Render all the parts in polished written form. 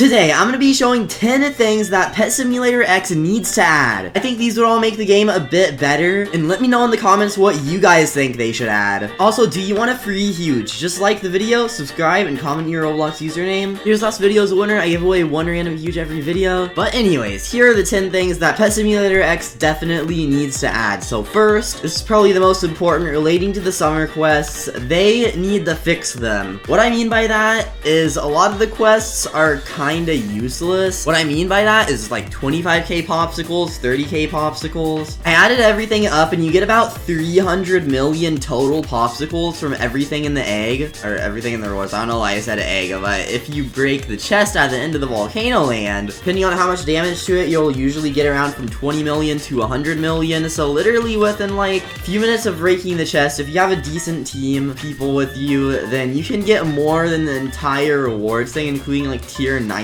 Today, I'm going to be showing 10 things that Pet Simulator X needs to add. I think these would all make the game a bit better, and let me know in the comments what you guys think they should add. Also, do you want a free Huge? Just like the video, subscribe, and comment your Roblox username. Here's last video's winner. I give away one random Huge every video. But anyways, here are the 10 things that Pet Simulator X definitely needs to add. So first, this is probably the most important relating to the summer quests. They need to fix them. What I mean by that is a lot of the quests are kinda useless. What I mean by that is like 25k popsicles, 30k popsicles. I added everything up and you get about 300 million total popsicles from everything in the egg, or everything in the rewards. I don't know why I said egg, but if you break the chest at the end of the volcano land, depending on how much damage to it, you'll usually get around from 20 million to 100 million. So literally within like a few minutes of breaking the chest, if you have a decent team of people with you, then you can get more than the entire rewards thing, including like tier 95.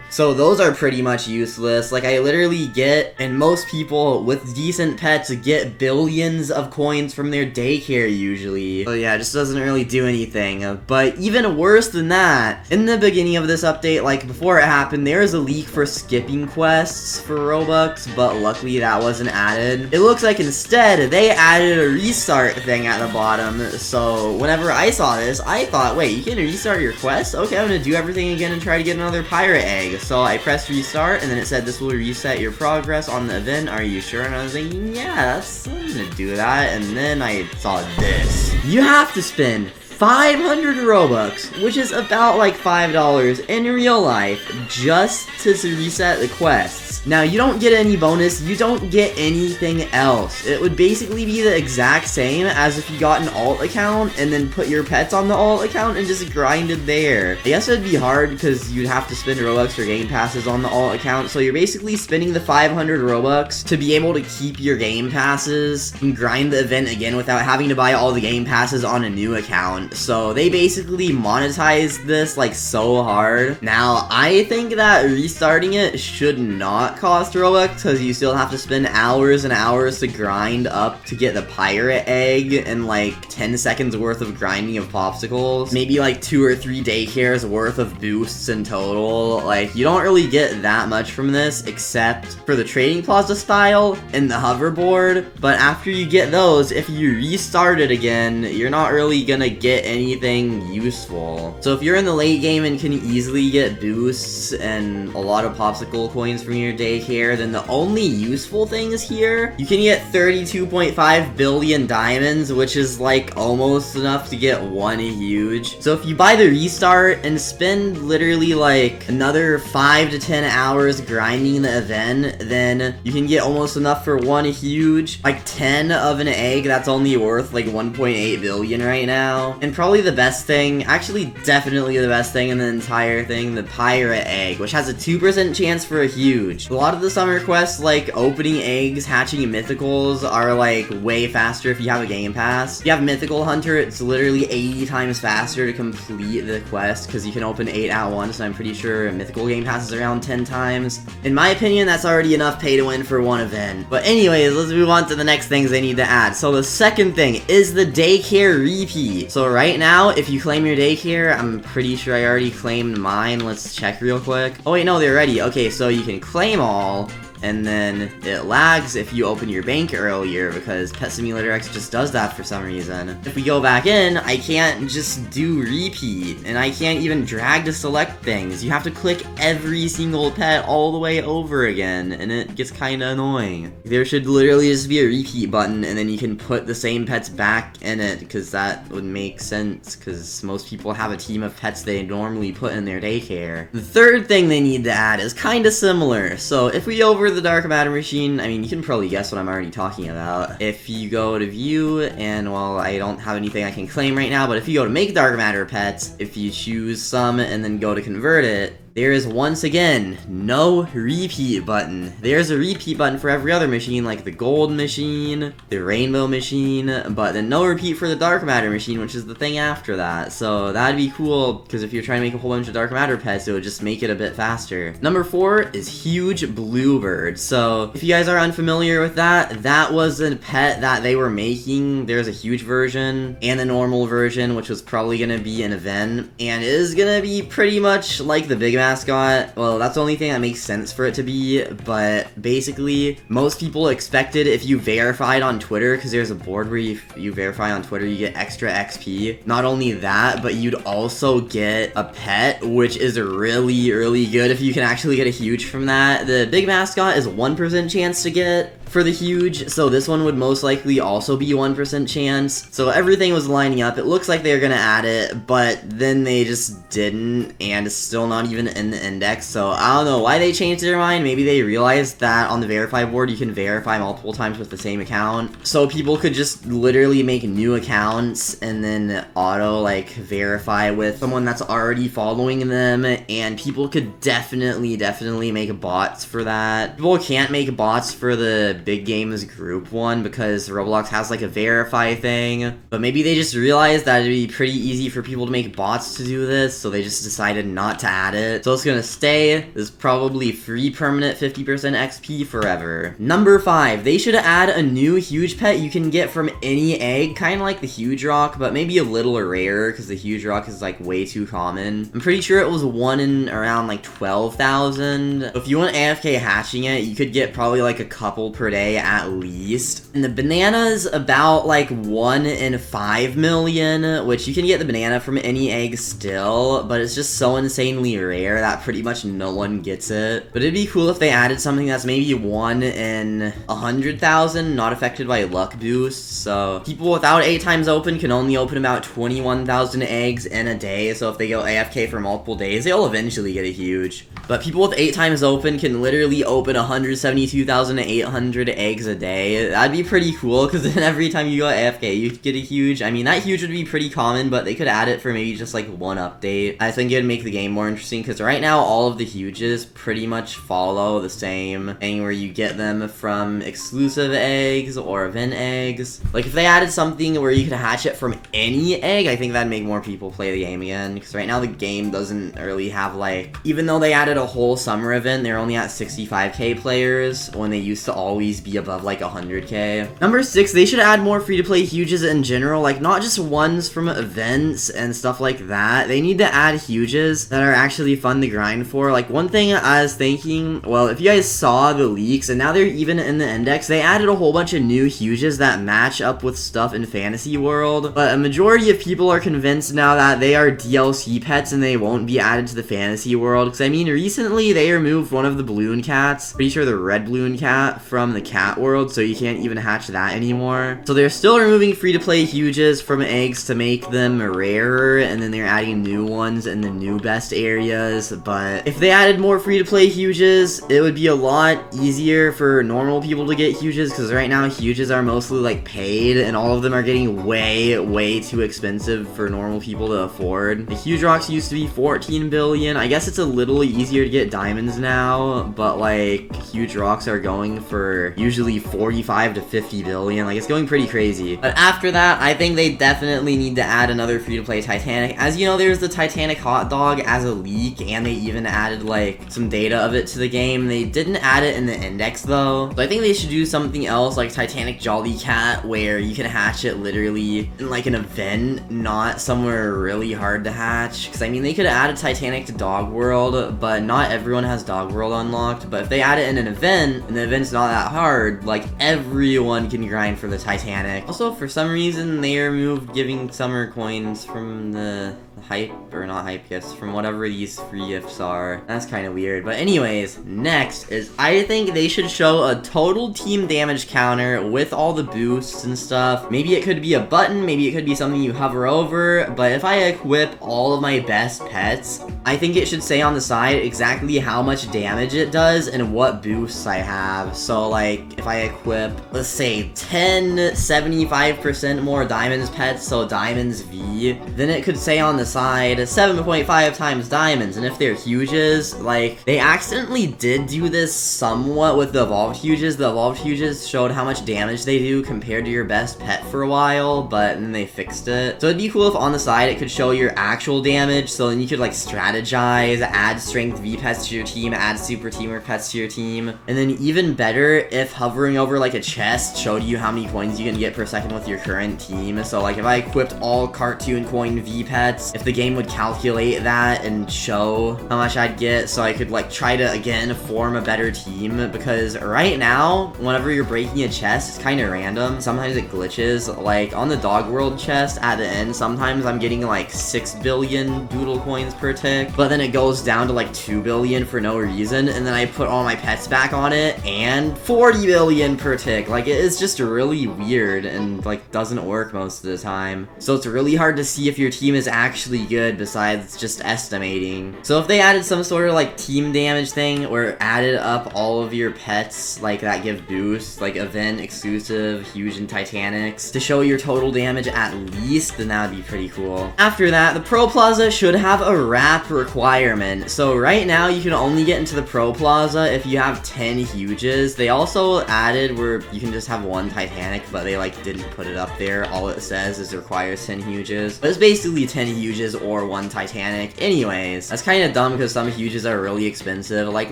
So those are pretty much useless. Like I literally get, and most people with decent pets get billions of coins from their daycare usually. So yeah, it just doesn't really do anything. But even worse than that, in the beginning of this update, like before it happened, there was a leak for skipping quests for Robux, but luckily that wasn't added. It looks like instead they added a restart thing at the bottom. So whenever I saw this, I thought, wait, you can restart your quest? Okay, I'm gonna do everything again and try to get another pirate egg. So I pressed restart, and then it said this will reset your progress on the event. Are you sure? And I was thinking, yeah, I'm gonna do that. And then I saw this. You have to spend 500 Robux, which is about like $5 in real life, just to reset the quests. Now, you don't get any bonus, you don't get anything else. It would basically be the exact same as if you got an alt account and then put your pets on the alt account and just grinded there. I guess it'd be hard because you'd have to spend Robux for game passes on the alt account, so you're basically spending the 500 Robux to be able to keep your game passes and grind the event again without having to buy all the game passes on a new account. So they basically monetized this like so hard. Now, I think that restarting it should not cost Robux because you still have to spend hours and hours to grind up to get the pirate egg and like 10 seconds worth of grinding of popsicles. Maybe like 2 or 3 daycares worth of boosts in total. Like, you don't really get that much from this except for the trading plaza style and the hoverboard. But after you get those, if you restart it again, you're not really gonna get anything useful. So if you're in the late game and can easily get boosts and a lot of popsicle coins from your daycare, then the only useful things here, you can get 32.5 billion diamonds, which is like almost enough to get one Huge. So if you buy the restart and spend literally like another 5 to 10 hours grinding the event, then you can get almost enough for one Huge. Like 10 of an egg, that's only worth like 1.8 billion right now. And probably the best thing, actually definitely the best thing in the entire thing, the pirate egg, which has a 2% chance for a Huge. A lot of the summer quests, like opening eggs, hatching mythicals, are like way faster if you have a game pass. If you have mythical hunter, it's literally 80 times faster to complete the quest because you can open 8 at once, and I'm pretty sure mythical game pass is around 10 times. In my opinion, that's already enough pay to win for one event. But anyways, let's move on to the next things they need to add. So the second thing is the Daycare Repeat. So right now, if you claim your daycare, I'm pretty sure I already claimed mine. Let's check real quick. Oh wait, no, they're ready. Okay, so you can claim all, and then it lags if you open your bank earlier because Pet Simulator X just does that for some reason. If we go back in, I can't just do repeat, and I can't even drag to select things. You have to click every single pet all the way over again, and it gets kinda annoying. There should literally just be a repeat button, and then you can put the same pets back in it, because that would make sense, because most people have a team of pets they normally put in their daycare. The third thing they need to add is kinda similar. So if we go over the dark matter machine, I mean, you can probably guess what I'm already talking about. If you go to view, and well, I don't have anything I can claim right now, but if you go to make dark matter pets, if you choose some and then go to convert it, there is once again no repeat button. There's a repeat button for every other machine, like the gold machine, the rainbow machine, but then no repeat for the dark matter machine, which is the thing after that. So that'd be cool, because if you're trying to make a whole bunch of dark matter pets, it would just make it a bit faster. Number 4 is Huge Bluebird. So if you guys are unfamiliar with that, that was a pet that they were making. There's a huge version and a normal version, which was probably going to be an event, and it is going to be pretty much like the Big Mac mascot, well, that's the only thing that makes sense for it to be, but basically, most people expected if you verified on Twitter, because there's a board where you verify on Twitter, you get extra XP. Not only that, but you'd also get a pet, which is really, really good if you can actually get a huge from that. The big mascot is 1% chance to get for the huge, so this one would most likely also be 1% chance. So everything was lining up. It looks like they were gonna add it, but then they just didn't, and it's still not even in the index. So I don't know why they changed their mind. Maybe they realized that on the verify board you can verify multiple times with the same account, so people could just literally make new accounts and then auto like verify with someone that's already following them, and people could definitely make bots for that. People can't make bots for the big games group one because Roblox has like a verify thing, but maybe they just realized that it'd be pretty easy for people to make bots to do this, so they just decided not to add it. So it's gonna stay. This is probably free permanent 50% XP forever. Number 5, they should add a new huge pet you can get from any egg, kind of like the huge rock, but maybe a little rarer because the huge rock is like way too common. I'm pretty sure it was one in around like 12,000. If you want AFK hatching it, you could get probably like a couple per day at least. And the banana's about like 1 in 5 million, which you can get the banana from any egg still, but it's just so insanely rare that pretty much no one gets it. But it'd be cool if they added something that's maybe 1 in 100,000, not affected by luck boosts. So people without 8 times open can only open about 21,000 eggs in a day, so if they go AFK for multiple days, they'll eventually get a huge. But people with 8 times open can literally open 172,800 eggs a day. That'd be pretty cool, because then every time you go AFK, you get a huge. I mean, that huge would be pretty common, but they could add it for maybe just like one update. I think it'd make the game more interesting, because right now, all of the huges pretty much follow the same thing where you get them from exclusive eggs or event eggs. Like, if they added something where you could hatch it from any egg, I think that'd make more people play the game again, because right now the game doesn't really have, like, even though they added a whole summer event, they're only at 65k players, when they used to always be above like 100k. Number 6, they should add more free-to-play huges in general, like not just ones from events and stuff like that. They need to add huges that are actually fun to grind for. Like, one thing I was thinking, well, if you guys saw the leaks, and now they're even in the index, they added a whole bunch of new huges that match up with stuff in Fantasy World, but a majority of people are convinced now that they are DLC pets and they won't be added to the Fantasy World, because I mean, recently they removed one of the balloon cats, pretty sure the red balloon cat, from the cat world, so you can't even hatch that anymore. So they're still removing free-to-play huges from eggs to make them rarer, and then they're adding new ones in the new best areas. But if they added more free-to-play huges, it would be a lot easier for normal people to get huges, because right now huges are mostly like paid, and all of them are getting way too expensive for normal people to afford. The huge rocks used to be 14 billion. I guess it's a little easier to get diamonds now, but like huge rocks are going for usually 45 to 50 billion. Like, it's going pretty crazy. But after that, I think they definitely need to add another free-to-play Titanic. As you know, there's the Titanic hot dog as a leak, and they even added like some data of it to the game. They didn't add it in the index though, so I think they should do something else like Titanic Jolly Cat, where you can hatch it literally in like an event, not somewhere really hard to hatch. Because I mean, they could add a Titanic to Dog World, but not everyone has Dog World unlocked. But if they add it in an event, and the event's not that hard, like everyone can grind for the Titanic. Also, for some reason, they removed giving summer coins from the hype, or not hype gifts, from whatever these free gifts are. That's kind of weird. But anyways, next is, I think they should show a total team damage counter with all the boosts and stuff. Maybe it could be a button, maybe it could be something you hover over, but if I equip all of my best pets, I think it should say on the side exactly how much damage it does and what boosts I have. So like, if I equip, let's say 10 75% more diamonds pets, so diamonds V, then it could say on the side 7.5 times diamonds. And if they're huges, like, they accidentally did do this somewhat with the evolved huges. The evolved huges showed how much damage they do compared to your best pet for a while, but then they fixed it. So it'd be cool if on the side it could show your actual damage, so then you could like strategize, add strength V pets to your team, add super teamwork pets to your team. And then even better if hovering over like a chest showed you how many coins you can get per second with your current team. So like, if I equipped all cartoon coin V pets, if the game would calculate that and show how much I'd get, so I could like try to again form a better team, because right now whenever you're breaking a chest, it's kind of random. Sometimes it glitches. Like on the Dog World chest at the end, sometimes I'm getting like 6 billion doodle coins per tick, but then it goes down to like 2 billion for no reason, and then I put all my pets back on it and 40 billion per tick. Like, it is just really weird and like doesn't work most of the time. So it's really hard to see if your team is actually good besides just estimating. So if they added some sort of like team damage thing, or added up all of your pets like that give boosts, like event exclusive Huge and Titanics, to show your total damage at least, then that would be pretty cool. After that, the Pro Plaza should have a RAP requirement. So right now you can only get into the Pro Plaza if you have 10 Huges. They also added where you can just have one Titanic, but they like didn't put it up there. All it says is it requires 10 Huges, but it's basically 10 Huges or one Titanic. Anyways, that's kind of dumb because some Huges are really expensive. Like,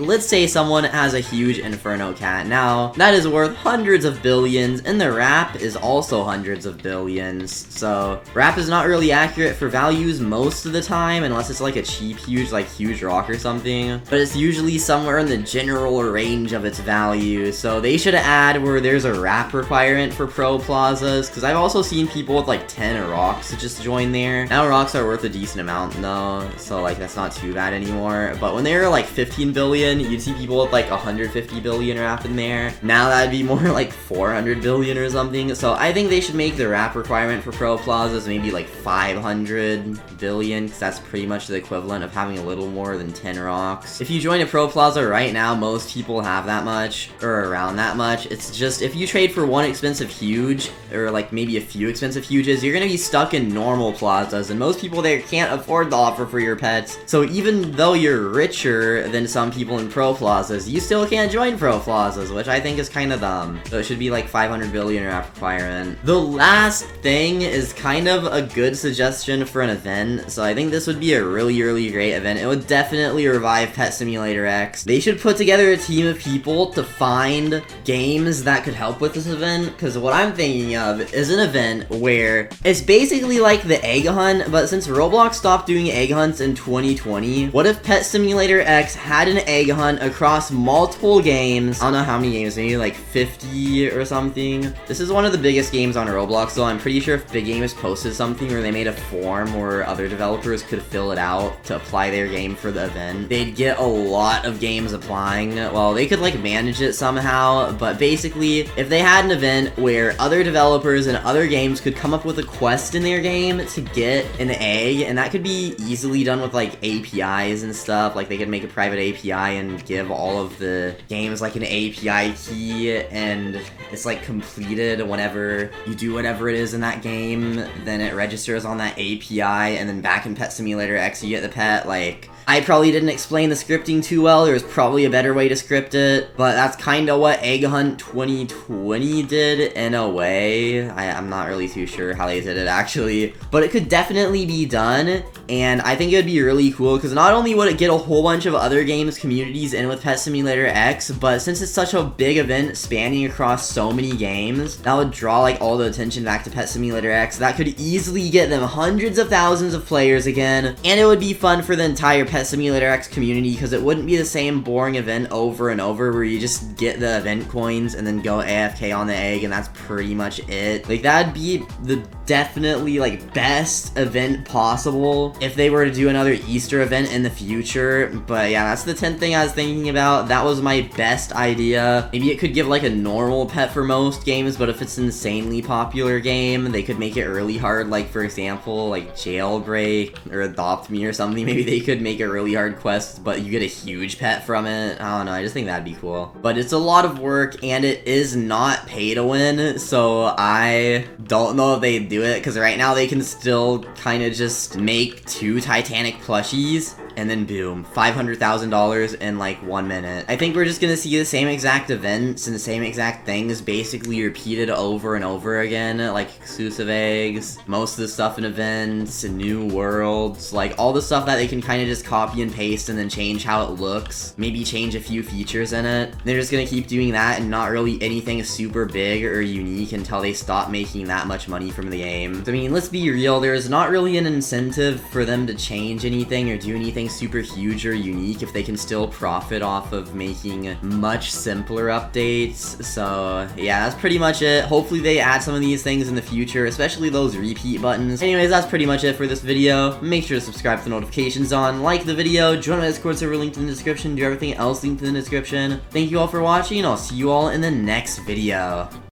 let's say someone has a huge Inferno Cat. Now, that is worth hundreds of billions, and the RAP is also hundreds of billions. So, RAP is not really accurate for values most of the time, unless it's like a cheap Huge, like Huge Rock or something. But it's usually somewhere in the general range of its value. So they should add where there's a RAP requirement for Pro Plazas, because I've also seen people with like 10 rocks just join there. Now rocks are worth a decent amount though, so like that's not too bad anymore. But when they were like 15 billion, you'd see people with like 150 billion RAP in there. Now that'd be more like 400 billion or something. So I think they should make the RAP requirement for Pro Plazas maybe like 500 billion, because that's pretty much the equivalent of having a little more than 10 rocks. If you join a Pro Plaza right now, most people have that much, or around that much. It's just, if you trade for one expensive Huge, or like maybe a few expensive Huges, you're gonna be stuck in normal plazas, and most people there can't afford the offer for your pets. So even though you're richer than some people in Pro Plazas, you still can't join Pro Plazas, which I think is kind of dumb. So it should be like 500 billion RAP requirement. The last thing is kind of a good suggestion for an event, so I think this would be a really, really great event. It would definitely revive Pet Simulator X. They should put together a team of people to find games that could help with this event, because what I'm thinking of is an event where it's basically like the egg hunt, but since Roblox stopped doing egg hunts in 2020, what if Pet Simulator X had an egg hunt across multiple games? I don't know how many games, maybe like 50 or something. This is one of the biggest games on Roblox, so I'm pretty sure if Big Game has posted something where they made a form where other developers could fill it out to apply their game for the event, they'd get a lot of games applying. Well, they could like manage it somehow, but basically, if they had an event where other developers and other games could come up with a quest in their game to get an egg, and that could be easily done with like APIs and stuff. Like, they could make a private API and give all of the games like an API key, and it's like completed whenever you do whatever it is in that game, then it registers on that API, and then back in Pet Simulator X you get the pet. Like, I probably didn't explain the scripting too well. There was probably a better way to script it, but that's kind of what Egg Hunt 2020 did in a way. I'm not really too sure how they did it actually, but it could definitely be done, and I think it would be really cool, because not only would it get a whole bunch of other games communities in with Pet Simulator X, but since it's such a big event spanning across so many games, that would draw like all the attention back to Pet Simulator X. That could easily get them hundreds of thousands of players again, and it would be fun for the entire Pet Simulator X community, because it wouldn't be the same boring event over and over where you just get the event coins and then go AFK on the egg and that's pretty much it. Like, that'd be the definitely like best event possible if they were to do another Easter event in the future. But yeah, that's the 10th thing I was thinking about. That was my best idea. Maybe it could give like a normal pet for most games, but if it's an insanely popular game, they could make it really hard. Like, for example, like Jailbreak or Adopt Me or something. Maybe they could make a really hard quest, but you get a huge pet from it. I don't know, I just think that'd be cool. But it's a lot of work, and it is not pay to win, so I don't know if they do it, because right now they can still kind of just make 2 Titanic plushies and then boom, $500,000 in like 1 minute. I think we're just gonna see the same exact events and the same exact things basically repeated over and over again, like exclusive eggs, most of the stuff in events, and new worlds, like all the stuff that they can kind of just copy and paste and then change how it looks, maybe change a few features in it. They're just gonna keep doing that and not really anything super big or unique until they stop making that much money from the game. I mean, let's be real, there's not really an incentive for them to change anything or do anything super huge or unique if they can still profit off of making much simpler updates. So yeah, that's pretty much it. Hopefully they add some of these things in the future, especially those repeat buttons. Anyways, that's pretty much it for this video. Make sure to subscribe with the notifications on, like the video, join my Discord server linked in the description, do everything else linked in the description. Thank you all for watching, and I'll see you all in the next video.